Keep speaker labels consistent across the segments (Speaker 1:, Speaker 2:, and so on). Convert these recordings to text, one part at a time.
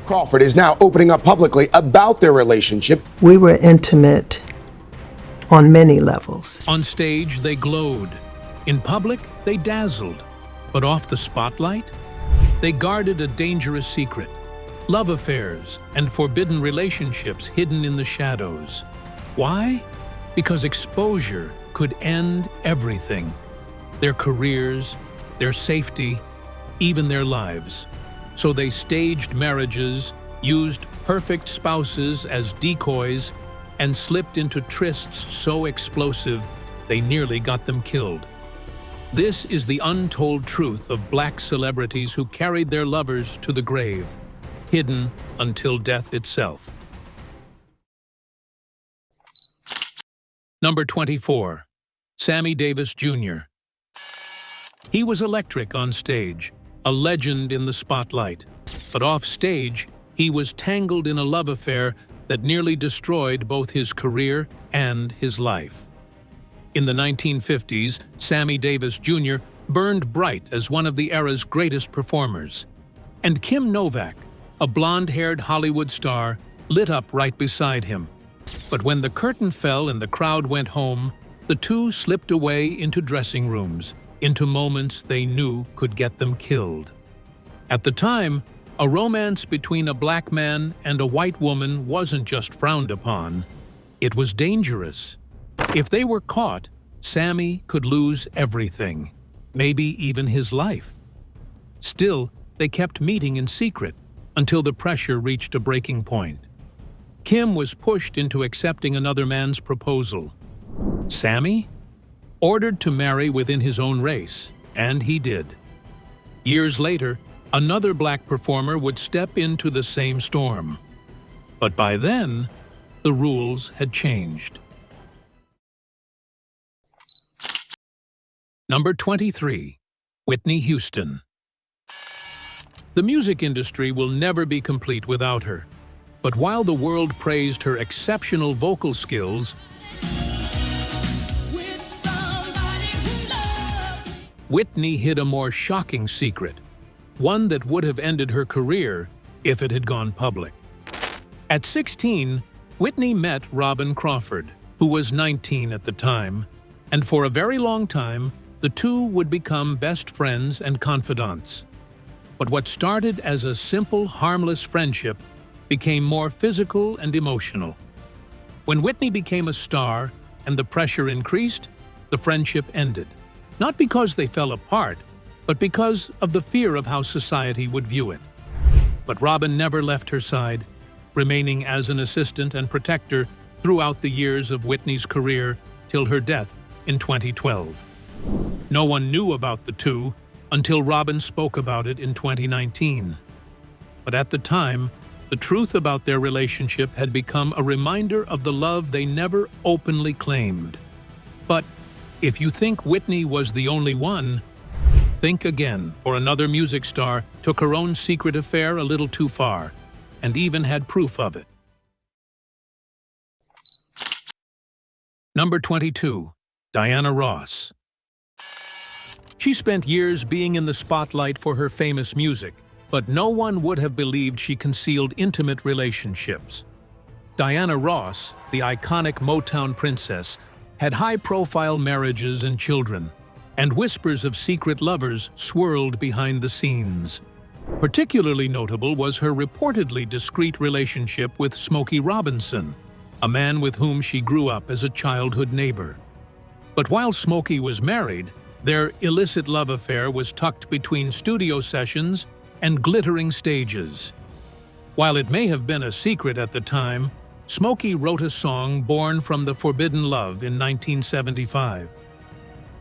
Speaker 1: Crawford is now opening up publicly about their relationship.
Speaker 2: We were intimate on many levels.
Speaker 3: On stage, they glowed. In public, they dazzled. But off the spotlight, they guarded a dangerous secret. Love affairs and forbidden relationships hidden in the shadows. Why? Because exposure could end everything. Their careers, their safety, even their lives. So they staged marriages, used perfect spouses as decoys, and slipped into trysts so explosive they nearly got them killed. This is the untold truth of black celebrities who carried their lovers to the grave, hidden until death itself. Number 24. Sammy Davis Jr. He was electric on stage, a legend in the spotlight. But off stage, he was tangled in a love affair that nearly destroyed both his career and his life. In the 1950s, Sammy Davis Jr. burned bright as one of the era's greatest performers. And Kim Novak, a blonde-haired Hollywood star, lit up right beside him. But when the curtain fell and the crowd went home, the two slipped away into dressing rooms, into moments they knew could get them killed. At the time, a romance between a black man and a white woman wasn't just frowned upon, it was dangerous. If they were caught, Sammy could lose everything, maybe even his life. Still, they kept meeting in secret until the pressure reached a breaking point. Kim was pushed into accepting another man's proposal. Sammy? Ordered to marry within his own race, and he did. Years later, another black performer would step into the same storm. But by then, the rules had changed. Number 23. Whitney Houston. The music industry will never be complete without her. But while the world praised her exceptional vocal skills, Whitney hid a more shocking secret, one that would have ended her career if it had gone public. At 16, Whitney met Robin Crawford, who was 19 at the time, and for a very long time, the two would become best friends and confidants. But what started as a simple, harmless friendship became more physical and emotional. When Whitney became a star and the pressure increased, the friendship ended. Not because they fell apart, but because of the fear of how society would view it. But Robin never left her side, remaining as an assistant and protector throughout the years of Whitney's career till her death in 2012. No one knew about the two until Robin spoke about it in 2019. But at the time, the truth about their relationship had become a reminder of the love they never openly claimed. But if you think Whitney was the only one, think again, for another music star took her own secret affair a little too far, and even had proof of it. Number 22. Diana Ross. She spent years being in the spotlight for her famous music, but no one would have believed she concealed intimate relationships. Diana Ross, the iconic Motown princess, had high-profile marriages and children, and whispers of secret lovers swirled behind the scenes. Particularly notable was her reportedly discreet relationship with Smokey Robinson, a man with whom she grew up as a childhood neighbor. But while Smokey was married, their illicit love affair was tucked between studio sessions and glittering stages. While it may have been a secret at the time, Smokey wrote a song born from the forbidden love in 1975.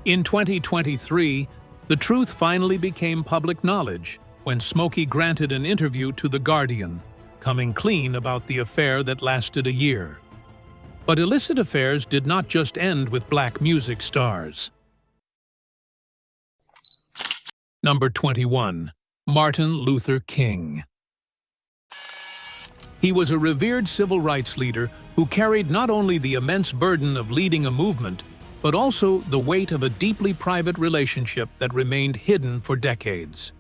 Speaker 3: In 2023, the truth finally became public knowledge when Smokey granted an interview to The Guardian, coming clean about the affair that lasted a year. But illicit affairs did not just end with black music stars. Number 21. Martin Luther King. He was a revered civil rights leader who carried not only the immense burden of leading a movement, but also the weight of a deeply private relationship that remained hidden for decades.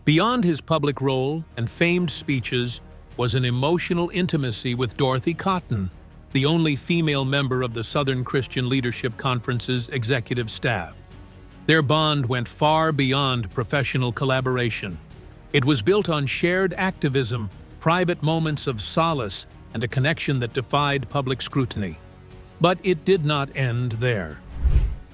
Speaker 3: Beyond his public role and famed speeches, was an emotional intimacy with Dorothy Cotton, the only female member of the Southern Christian Leadership Conference's executive staff. Their bond went far beyond professional collaboration. It was built on shared activism, private moments of solace, and a connection that defied public scrutiny. But it did not end there.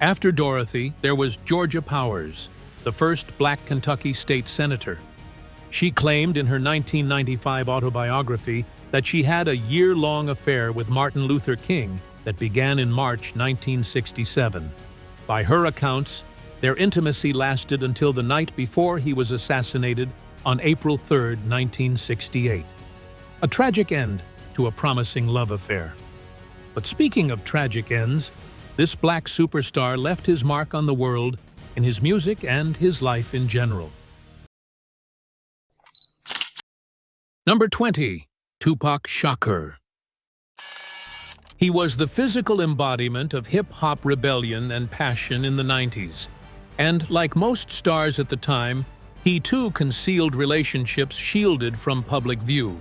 Speaker 3: After Dorothy, there was Georgia Powers, the first Black Kentucky state senator. She claimed in her 1995 autobiography that she had a year-long affair with Martin Luther King that began in March 1967. By her accounts, their intimacy lasted until the night before he was assassinated on April 3, 1968. A tragic end to a promising love affair. But speaking of tragic ends, this Black superstar left his mark on the world in his music and his life in general. Number 20. Tupac Shakur. He was the physical embodiment of hip-hop rebellion and passion in the 90s. And like most stars at the time, he too concealed relationships shielded from public view.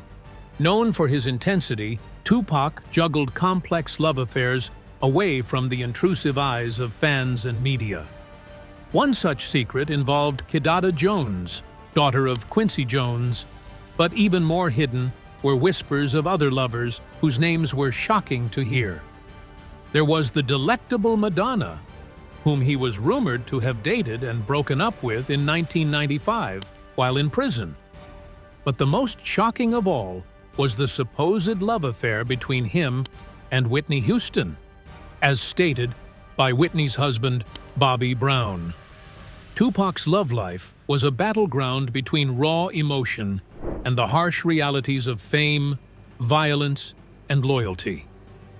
Speaker 3: Known for his intensity, Tupac juggled complex love affairs away from the intrusive eyes of fans and media. One such secret involved Kidada Jones, daughter of Quincy Jones, but even more hidden were whispers of other lovers whose names were shocking to hear. There was the delectable Madonna, whom he was rumored to have dated and broken up with in 1995 while in prison. But the most shocking of all was the supposed love affair between him and Whitney Houston, as stated by Whitney's husband, Bobby Brown. Tupac's love life was a battleground between raw emotion and the harsh realities of fame, violence, and loyalty.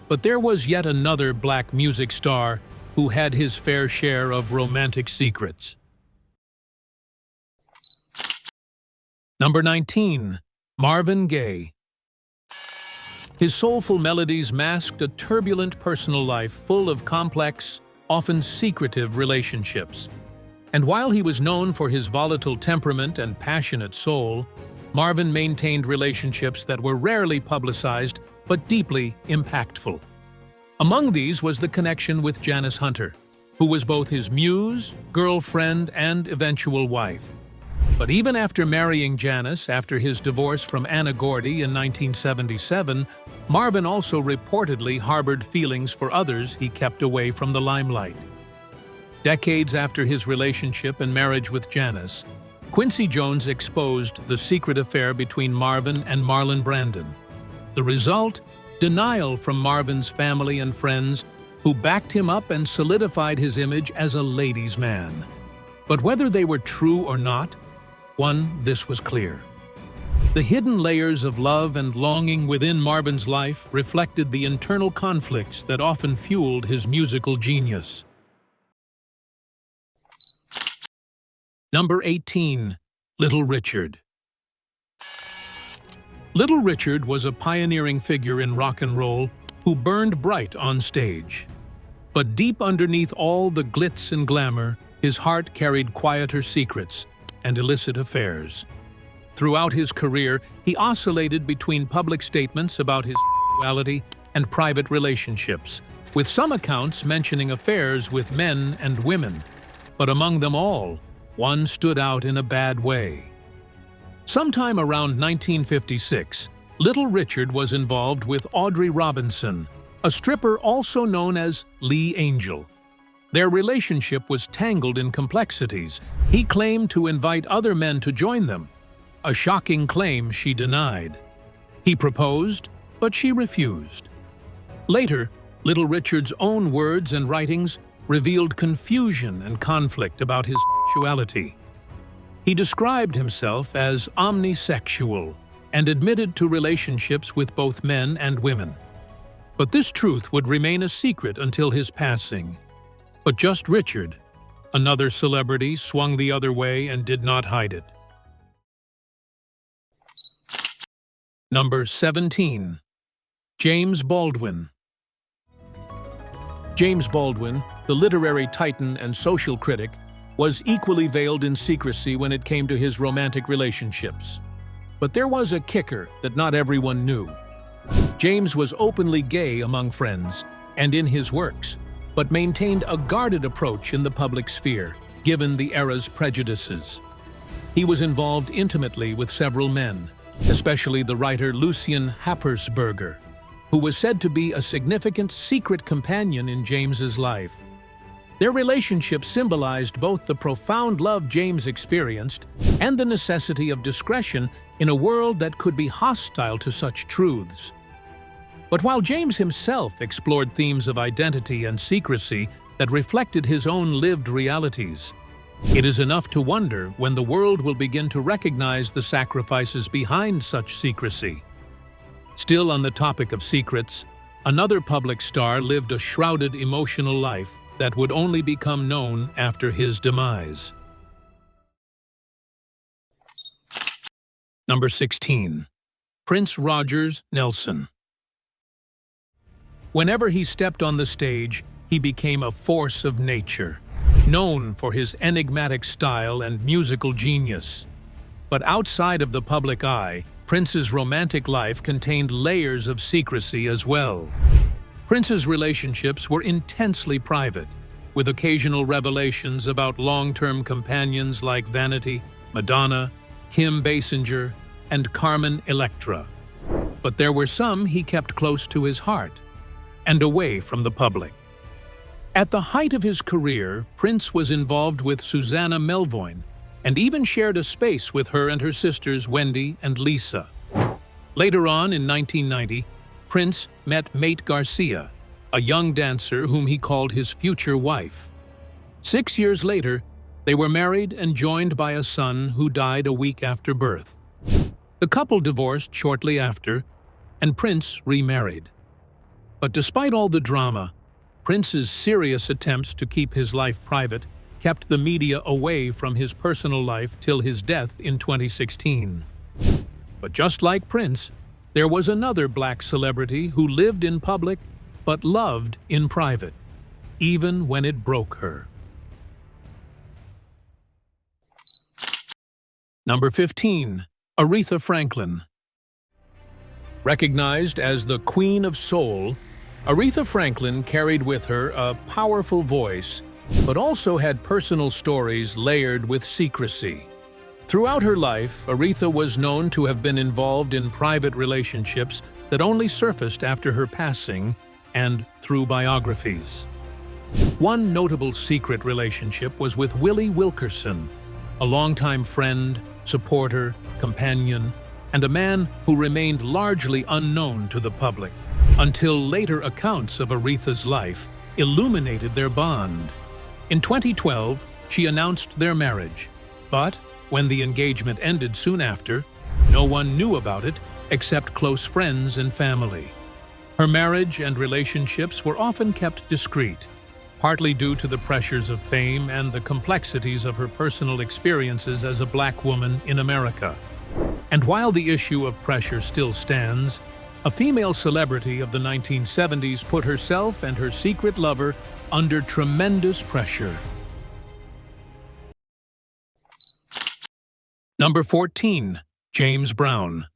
Speaker 3: But there was yet another Black music star who had his fair share of romantic secrets. Number 19. Marvin Gaye. His soulful melodies masked a turbulent personal life full of complex, often secretive relationships. And while he was known for his volatile temperament and passionate soul, Marvin maintained relationships that were rarely publicized but deeply impactful. Among these was the connection with Janice Hunter, who was both his muse, girlfriend, and eventual wife. But even after marrying Janice after his divorce from Anna Gordy in 1977, Marvin also reportedly harbored feelings for others he kept away from the limelight. Decades after his relationship and marriage with Janice, Quincy Jones exposed the secret affair between Marvin and Marlon Brandon. The result? Denial from Marvin's family and friends, who backed him up and solidified his image as a ladies' man. But whether they were true or not, this was clear. The hidden layers of love and longing within Marvin's life reflected the internal conflicts that often fueled his musical genius. Number 18. Little Richard. Little Richard was a pioneering figure in rock and roll who burned bright on stage. But deep underneath all the glitz and glamour, his heart carried quieter secrets and illicit affairs. Throughout his career, he oscillated between public statements about his sexuality and private relationships, with some accounts mentioning affairs with men and women. But among them all, one stood out in a bad way. Sometime around 1956, Little Richard was involved with Audrey Robinson, a stripper also known as Lee Angel. Their relationship was tangled in complexities. He claimed to invite other men to join them, a shocking claim she denied. He proposed, but she refused. Later, Little Richard's own words and writings revealed confusion and conflict about his sexuality. He described himself as omnisexual and admitted to relationships with both men and women. But this truth would remain a secret until his passing. But just Richard, another celebrity, swung the other way and did not hide it. Number 17. James Baldwin. James Baldwin, the literary titan and social critic, was equally veiled in secrecy when it came to his romantic relationships. But there was a kicker that not everyone knew. James was openly gay among friends and in his works, but maintained a guarded approach in the public sphere, given the era's prejudices. He was involved intimately with several men, especially the writer Lucien Happersberger, who was said to be a significant secret companion in James's life. Their relationship symbolized both the profound love James experienced and the necessity of discretion in a world that could be hostile to such truths. But while James himself explored themes of identity and secrecy that reflected his own lived realities, it is enough to wonder when the world will begin to recognize the sacrifices behind such secrecy. Still on the topic of secrets, another public star lived a shrouded emotional life that would only become known after his demise. Number 16. Prince Rogers Nelson. Whenever he stepped on the stage, he became a force of nature, known for his enigmatic style and musical genius. But outside of the public eye, Prince's romantic life contained layers of secrecy as well. Prince's relationships were intensely private, with occasional revelations about long-term companions like Vanity, Madonna, Kim Basinger, and Carmen Electra. But there were some he kept close to his heart and away from the public. At the height of his career, Prince was involved with Susanna Melvoin and even shared a space with her and her sisters Wendy and Lisa. Later on, in 1990, Prince met Mate Garcia, a young dancer whom he called his future wife. 6 years later, they were married and joined by a son who died a week after birth. The couple divorced shortly after, and Prince remarried. But despite all the drama, Prince's serious attempts to keep his life private kept the media away from his personal life till his death in 2016. But just like Prince, there was another black celebrity who lived in public but loved in private, even when it broke her. Number 15. Aretha Franklin. Recognized as the Queen of Soul, Aretha Franklin carried with her a powerful voice, but also had personal stories layered with secrecy. Throughout her life, Aretha was known to have been involved in private relationships that only surfaced after her passing and through biographies. One notable secret relationship was with Willie Wilkerson, a longtime friend, supporter, companion, and a man who remained largely unknown to the public, until later accounts of Aretha's life illuminated their bond. In 2012, she announced their marriage, but when the engagement ended soon after, no one knew about it except close friends and family. Her marriage and relationships were often kept discreet, partly due to the pressures of fame and the complexities of her personal experiences as a black woman in America. And while the issue of pressure still stands, a female celebrity of the 1970s put herself and her secret lover under tremendous pressure. Number 14. James Brown.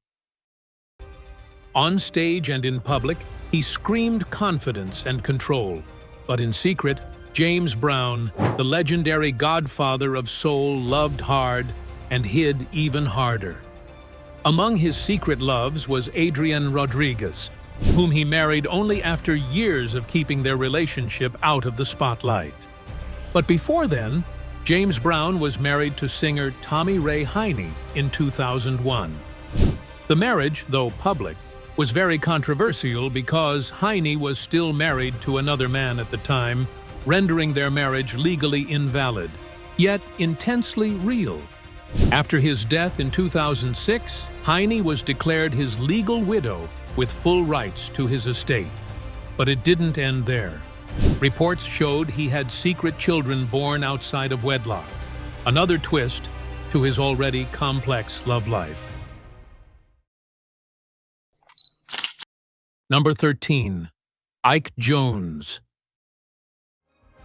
Speaker 3: On stage and in public, he screamed confidence and control. But in secret, James Brown, the legendary godfather of soul, loved hard and hid even harder. Among his secret loves was Adrienne Rodriguez, whom he married only after years of keeping their relationship out of the spotlight. But before then, James Brown was married to singer Tommy Ray Heine in 2001. The marriage, though public, was very controversial because Heine was still married to another man at the time, rendering their marriage legally invalid, yet intensely real. After his death in 2006, Heine was declared his legal widow with full rights to his estate. But it didn't end there. Reports showed he had secret children born outside of wedlock, another twist to his already complex love life. Number 13. Ike Jones.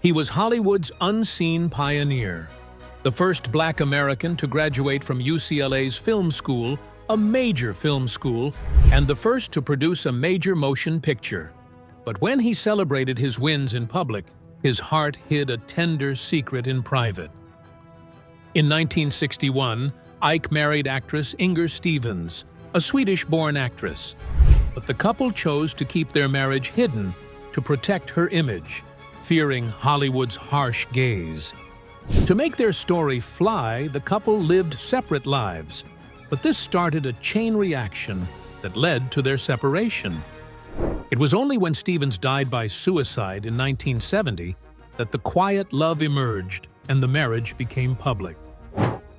Speaker 3: He was Hollywood's unseen pioneer, the first black American to graduate from UCLA's film school a major film school, and the first to produce a major motion picture. But when he celebrated his wins in public, his heart hid a tender secret in private. In 1961, Ike married actress Inger Stevens, a Swedish-born actress. But the couple chose to keep their marriage hidden to protect her image, fearing Hollywood's harsh gaze. To make their story fly, the couple lived separate lives, but this started a chain reaction that led to their separation. It was only when Stevens died by suicide in 1970 that the quiet love emerged and the marriage became public.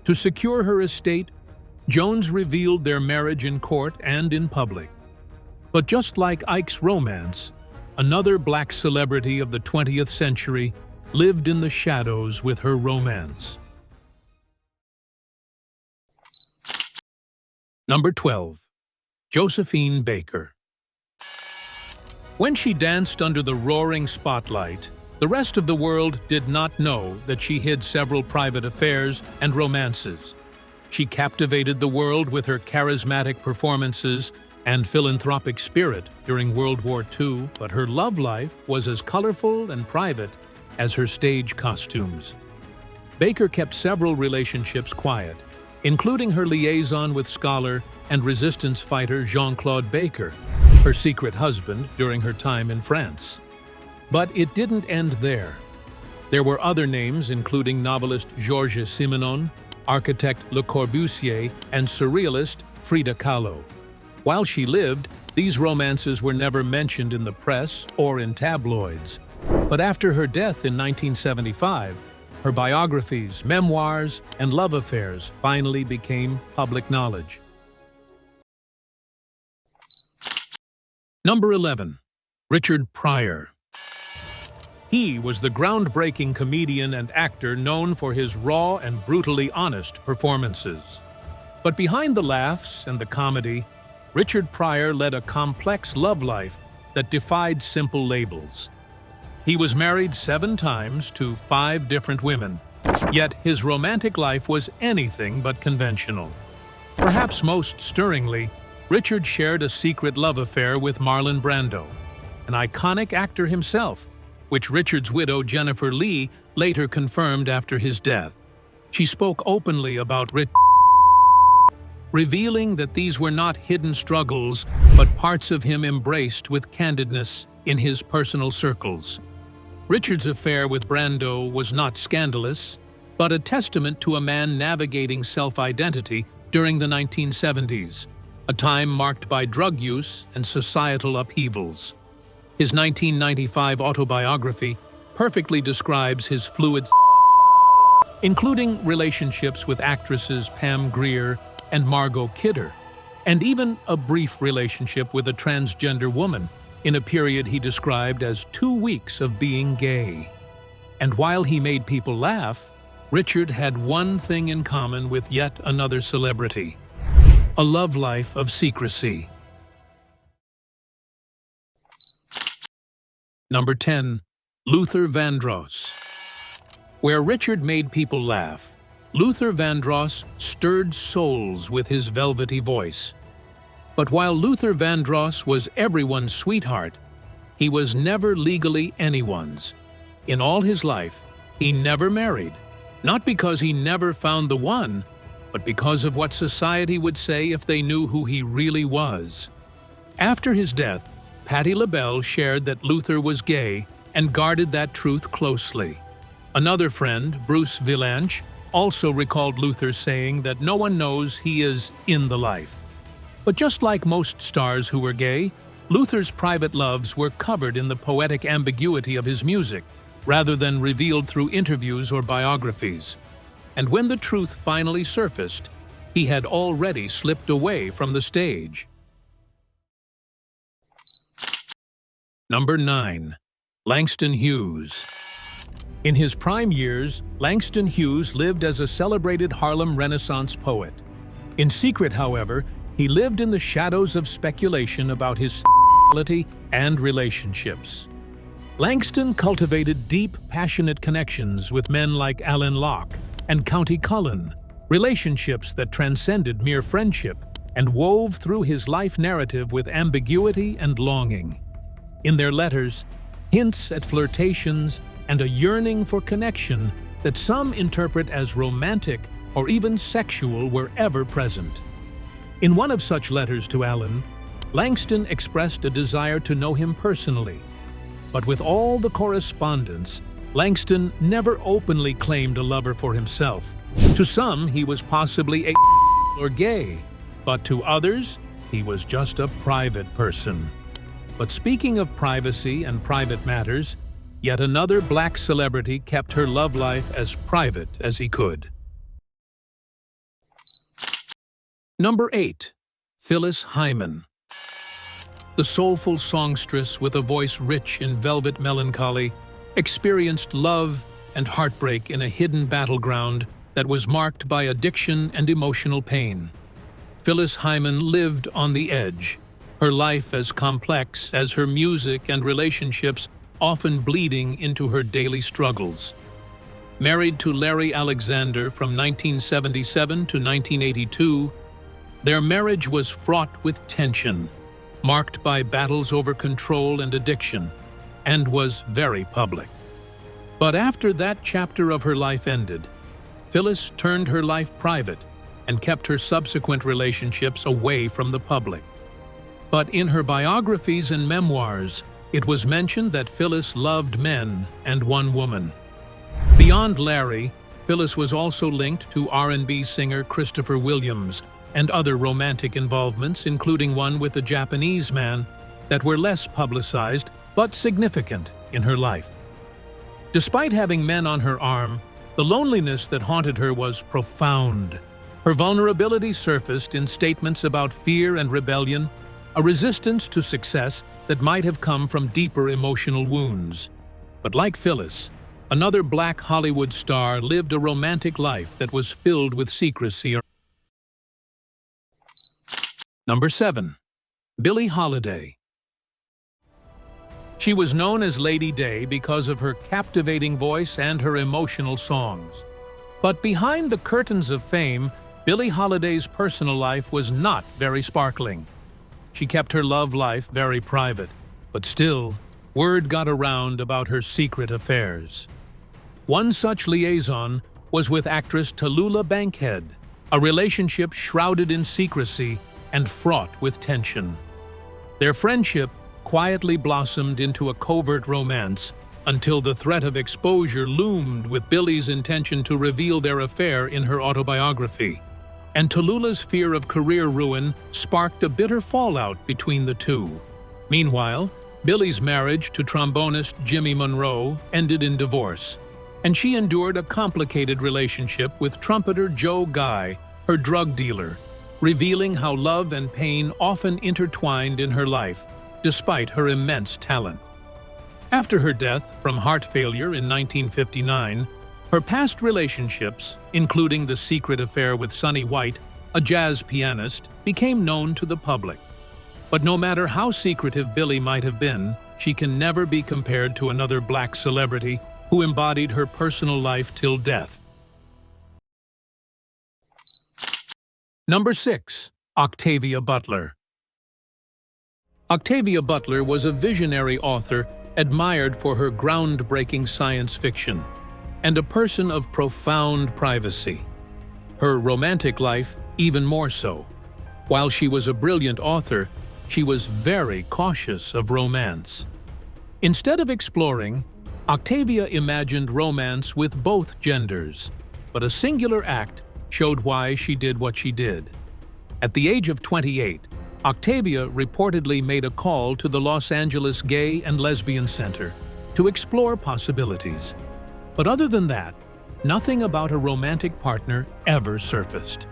Speaker 3: To secure her estate, Jones revealed their marriage in court and in public. But just like Ike's romance, another black celebrity of the 20th century lived in the shadows with her romance. Number 12. Josephine Baker. When she danced under the roaring spotlight, the rest of the world did not know that she hid several private affairs and romances. She captivated the world with her charismatic performances and philanthropic spirit during World War II, but her love life was as colorful and private as her stage costumes. Baker kept several relationships quiet, including her liaison with scholar and resistance fighter Jean-Claude Baker, her secret husband during her time in France. But it didn't end there. There were other names, including novelist Georges Simenon, architect Le Corbusier, and surrealist Frida Kahlo. While she lived, these romances were never mentioned in the press or in tabloids. But after her death in 1975, her biographies, memoirs, and love affairs finally became public knowledge. Number 11. Richard Pryor. He was the groundbreaking comedian and actor known for his raw and brutally honest performances. But behind the laughs and the comedy, Richard Pryor led a complex love life that defied simple labels. He was married 7 times to 5 different women, yet his romantic life was anything but conventional. Perhaps most stirringly, Richard shared a secret love affair with Marlon Brando, an iconic actor himself, which Richard's widow Jennifer Lee later confirmed after his death. She spoke openly about Richard, revealing that these were not hidden struggles, but parts of him embraced with candidness in his personal circles. Richard's affair with Brando was not scandalous, but a testament to a man navigating self-identity during the 1970s, a time marked by drug use and societal upheavals. His 1995 autobiography perfectly describes his fluid, including relationships with actresses Pam Grier and Margot Kidder, and even a brief relationship with a transgender woman in a period he described as 2 weeks of being gay. And while he made people laugh, Richard had one thing in common with yet another celebrity: a love life of secrecy. Number 10. Luther Vandross. Where Richard made people laugh, Luther Vandross stirred souls with his velvety voice. But while Luther Vandross was everyone's sweetheart, he was never legally anyone's. In all his life, he never married, not because he never found the one, but because of what society would say if they knew who he really was. After his death, Patti LaBelle shared that Luther was gay and guarded that truth closely. Another friend, Bruce Vilanch, also recalled Luther saying that no one knows he is in the life. But just like most stars who were gay, Luther's private loves were covered in the poetic ambiguity of his music, rather than revealed through interviews or biographies. And when the truth finally surfaced, he had already slipped away from the stage. Number 9. Langston Hughes. In his prime years, Langston Hughes lived as a celebrated Harlem Renaissance poet. In secret, however, he lived in the shadows of speculation about his sexuality and relationships. Langston cultivated deep, passionate connections with men like Alan Locke and Countee Cullen, relationships that transcended mere friendship and wove through his life narrative with ambiguity and longing. In their letters, hints at flirtations and a yearning for connection that some interpret as romantic or even sexual were ever present. In one of such letters to Allen, Langston expressed a desire to know him personally. But with all the correspondence, Langston never openly claimed a lover for himself. To some, he was possibly a or gay, but to others, he was just a private person. But speaking of privacy and private matters, yet another black celebrity kept her love life as private as he could. Number 8. Phyllis Hyman. The soulful songstress with a voice rich in velvet melancholy experienced love and heartbreak in a hidden battleground that was marked by addiction and emotional pain. Phyllis Hyman lived on the edge, her life as complex as her music and relationships often bleeding into her daily struggles. Married to Larry Alexander from 1977 to 1982, their marriage was fraught with tension, marked by battles over control and addiction, and was very public. But after that chapter of her life ended, Phyllis turned her life private and kept her subsequent relationships away from the public. But in her biographies and memoirs, it was mentioned that Phyllis loved men and one woman. Beyond Larry, Phyllis was also linked to R&B singer Christopher Williams and other romantic involvements, including one with a Japanese man, that were less publicized but significant in her life. Despite having men on her arm, the loneliness that haunted her was profound. Her vulnerability surfaced in statements about fear and rebellion, a resistance to success that might have come from deeper emotional wounds. But like Phyllis, another black Hollywood star lived a romantic life that was filled with secrecy. Number 7. Billie Holiday. She was known as Lady Day because of her captivating voice and her emotional songs. But behind the curtains of fame, Billie Holiday's personal life was not very sparkling. She kept her love life very private, but still, word got around about her secret affairs. One such liaison was with actress Tallulah Bankhead, a relationship shrouded in secrecy and fraught with tension. Their friendship quietly blossomed into a covert romance until the threat of exposure loomed with Billie's intention to reveal their affair in her autobiography. And Tallulah's fear of career ruin sparked a bitter fallout between the two. Meanwhile, Billie's marriage to trombonist Jimmy Monroe ended in divorce, and she endured a complicated relationship with trumpeter Joe Guy, her drug dealer, revealing how love and pain often intertwined in her life, despite her immense talent. After her death from heart failure in 1959, her past relationships, including the secret affair with Sonny White, a jazz pianist, became known to the public. But no matter how secretive Billie might have been, she can never be compared to another black celebrity who embodied her personal life till death. Number 6. Octavia Butler. Octavia Butler was a visionary author admired for her groundbreaking science fiction, and a person of profound privacy. Her romantic life even more so. While she was a brilliant author, she was very cautious of romance. Instead of exploring, Octavia imagined romance with both genders, but a singular act showed why she did what she did. At the age of 28, Octavia reportedly made a call to the Los Angeles Gay and Lesbian Center to explore possibilities. But other than that, nothing about a romantic partner ever surfaced.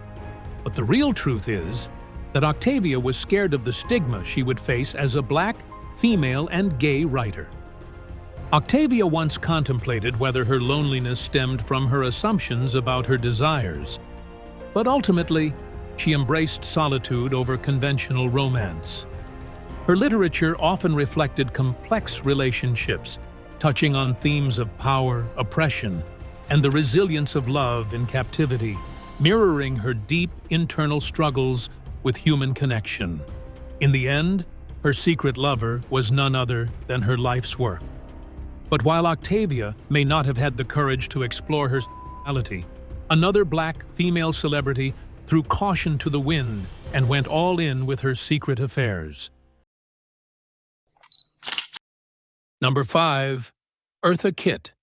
Speaker 3: But the real truth is that Octavia was scared of the stigma she would face as a black, female, and gay writer. Octavia once contemplated whether her loneliness stemmed from her assumptions about her desires. But ultimately, she embraced solitude over conventional romance. Her literature often reflected complex relationships, touching on themes of power, oppression, and the resilience of love in captivity, mirroring her deep internal struggles with human connection. In the end, her secret lover was none other than her life's work. But while Octavia may not have had the courage to explore her sexuality, another black female celebrity threw caution to the wind and went all in with her secret affairs. Number 5. Eartha Kitt.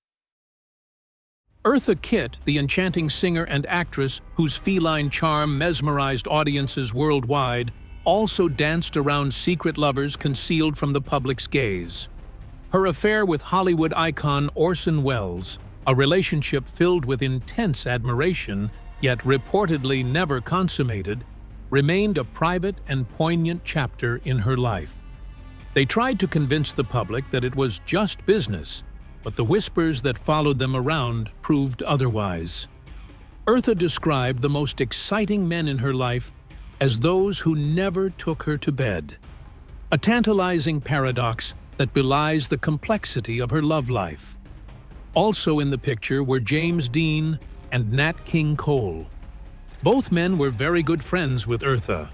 Speaker 3: Eartha Kitt, the enchanting singer and actress whose feline charm mesmerized audiences worldwide, also danced around secret lovers concealed from the public's gaze. Her affair with Hollywood icon Orson Welles, a relationship filled with intense admiration, yet reportedly never consummated, remained a private and poignant chapter in her life. They tried to convince the public that it was just business, but the whispers that followed them around proved otherwise. Eartha described the most exciting men in her life as those who never took her to bed, a tantalizing paradox that belies the complexity of her love life. Also in the picture were James Dean and Nat King Cole. Both men were very good friends with Eartha,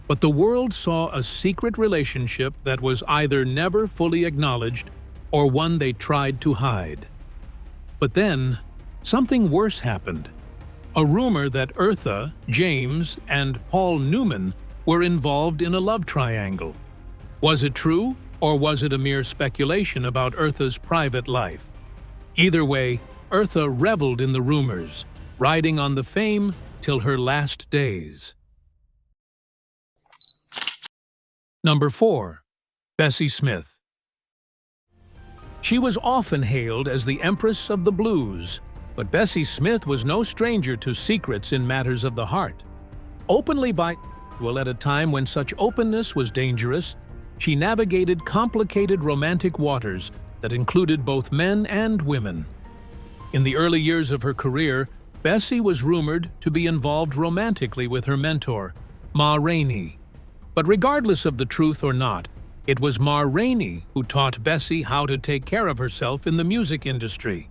Speaker 3: but the world saw a secret relationship that was either never fully acknowledged or one they tried to hide. But then, something worse happened. A rumor that Eartha, James, and Paul Newman were involved in a love triangle. Was it true, or was it a mere speculation about Eartha's private life? Either way, Eartha reveled in the rumors, riding on the fame till her last days. Number 4. Bessie Smith. She was often hailed as the Empress of the Blues, but Bessie Smith was no stranger to secrets in matters of the heart. Openly bisexual at a time when such openness was dangerous, she navigated complicated romantic waters that included both men and women. In the early years of her career, Bessie was rumored to be involved romantically with her mentor, Ma Rainey. But regardless of the truth or not, it was Ma Rainey who taught Bessie how to take care of herself in the music industry.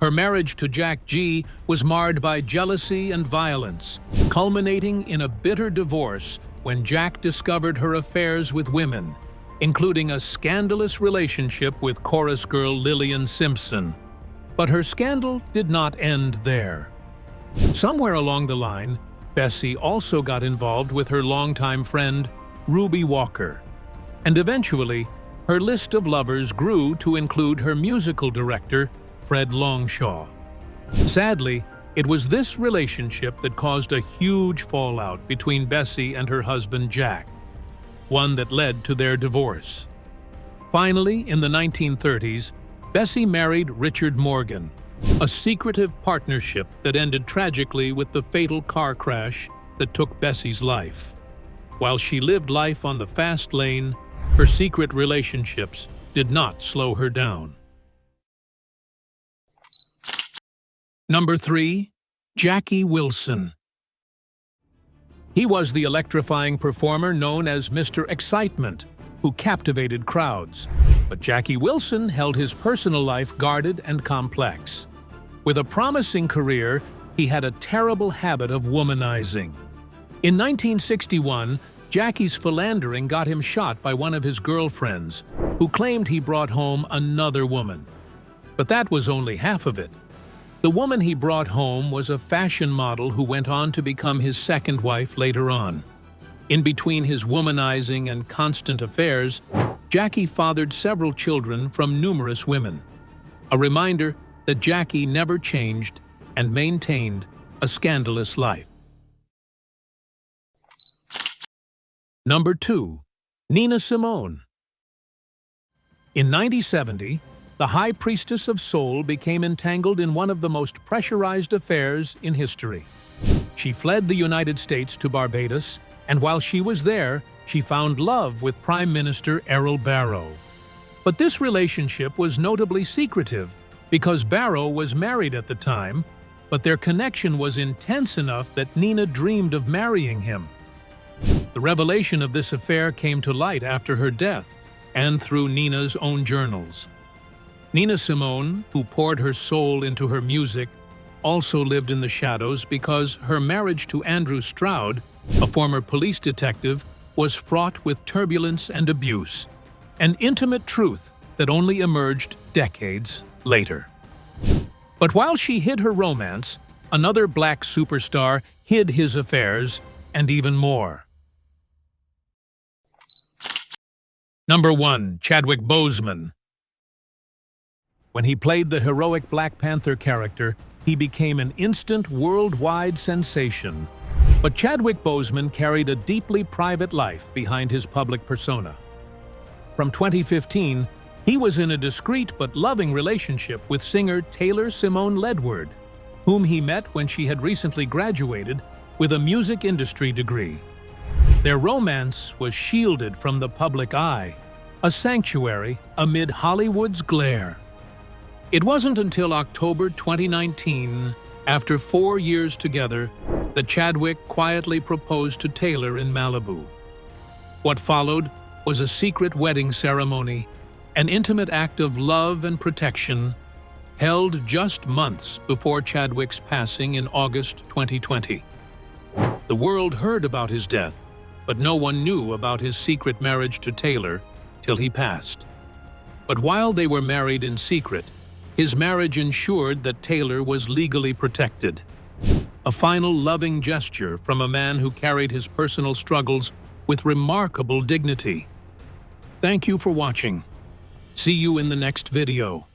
Speaker 3: Her marriage to Jack G was marred by jealousy and violence, culminating in a bitter divorce when Jack discovered her affairs with women, including a scandalous relationship with chorus girl Lillian Simpson. But her scandal did not end there. Somewhere along the line, Bessie also got involved with her longtime friend, Ruby Walker. And eventually, her list of lovers grew to include her musical director, Fred Longshaw. Sadly, it was this relationship that caused a huge fallout between Bessie and her husband Jack, one that led to their divorce. Finally, in the 1930s, Bessie married Richard Morgan, a secretive partnership that ended tragically with the fatal car crash that took Bessie's life. While she lived life on the fast lane, her secret relationships did not slow her down. Number 3. Jackie Wilson. He was the electrifying performer known as Mr. Excitement, who captivated crowds. But Jackie Wilson held his personal life guarded and complex. With a promising career, he had a terrible habit of womanizing. In 1961, Jackie's philandering got him shot by one of his girlfriends, who claimed he brought home another woman. But that was only half of it. The woman he brought home was a fashion model who went on to become his second wife later on. In between his womanizing and constant affairs, Jackie fathered several children from numerous women. A reminder that Jackie never changed and maintained a scandalous life. Number 2. Nina Simone. In 1970, the High Priestess of Soul became entangled in one of the most pressurized affairs in history. She fled the United States to Barbados, and while she was there, she found love with Prime Minister Errol Barrow. But this relationship was notably secretive because Barrow was married at the time, but their connection was intense enough that Nina dreamed of marrying him. The revelation of this affair came to light after her death and through Nina's own journals. Nina Simone, who poured her soul into her music, also lived in the shadows because her marriage to Andrew Stroud A former police detective, was fraught with turbulence and abuse, an intimate truth that only emerged decades later. But while she hid her romance, another black superstar hid his affairs and even more. Number 1. Chadwick Boseman. When he played the heroic Black Panther character, he became an instant worldwide sensation. But Chadwick Boseman carried a deeply private life behind his public persona. From 2015, he was in a discreet but loving relationship with singer Taylor Simone Ledward, whom he met when she had recently graduated with a music industry degree. Their romance was shielded from the public eye, a sanctuary amid Hollywood's glare. It wasn't until October 2019, after 4 years together, that Chadwick quietly proposed to Taylor in Malibu. What followed was a secret wedding ceremony, an intimate act of love and protection, held just months before Chadwick's passing in August 2020. The world heard about his death, but no one knew about his secret marriage to Taylor till he passed. But while they were married in secret, his marriage ensured that Taylor was legally protected. A final loving gesture from a man who carried his personal struggles with remarkable dignity. Thank you for watching. See you in the next video.